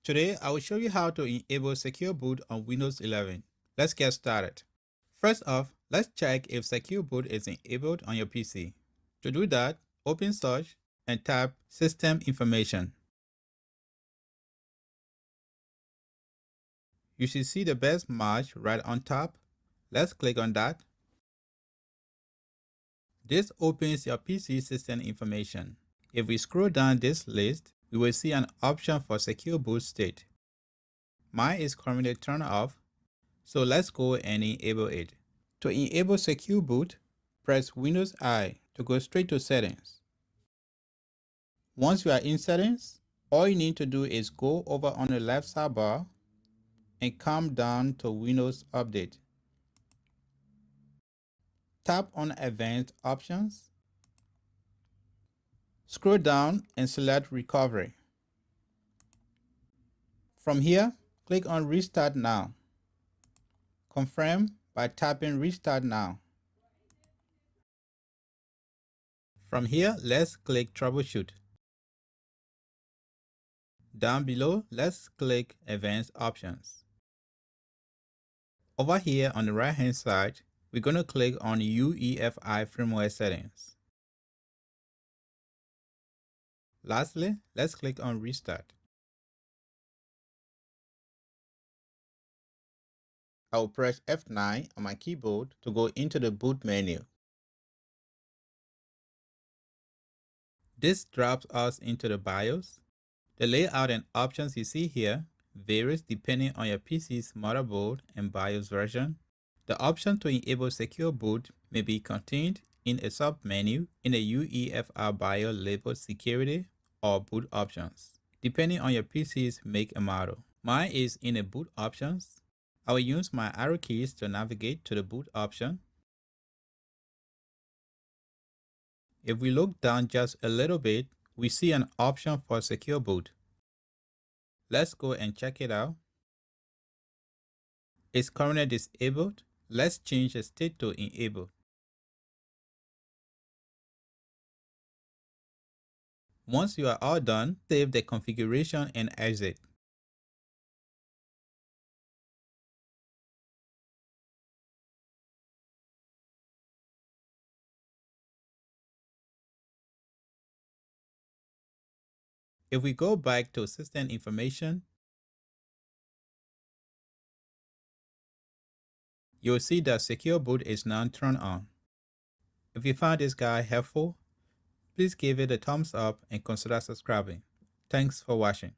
Today, I will show you how to enable Secure Boot on Windows 11. Let's get started. First off, let's check if Secure Boot is enabled on your PC. To do that, open Search and type System Information. You should see the best match right on top. Let's click on that. This opens your PC system information. If we scroll down this list, we will see an option for Secure Boot state. Mine is currently turned off, so let's go and enable it. To enable Secure Boot, press Windows I to go straight to Settings. Once you are in Settings, all you need to do is go over on the left sidebar and come down to Windows Update. Tap on Advanced Options. Scroll down and select Recovery. From here, click on Restart Now. Confirm by tapping Restart Now. From here, let's click Troubleshoot. Down below, let's click Advanced Options. Over here on the right hand side, we're going to click on UEFI Firmware Settings. Lastly, let's click on Restart. I will press F9 on my keyboard to go into the boot menu. This drops us into the BIOS. The layout and options you see here varies depending on your PC's motherboard and BIOS version. The option to enable Secure Boot may be contained in a sub-menu in the UEFI BIOS labeled Security or Boot Options, depending on your PC's make and model. Mine is in the Boot Options. I will use my arrow keys to navigate to the boot option. If we look down just a little bit, we see an option for Secure Boot. Let's go and check it out. It's currently disabled. Let's change the state to Enabled. Once you are all done, save the configuration and exit. If we go back to System Information, you'll see that Secure Boot is now turned on. If you found this guide helpful, please give it a thumbs up and consider subscribing. Thanks for watching.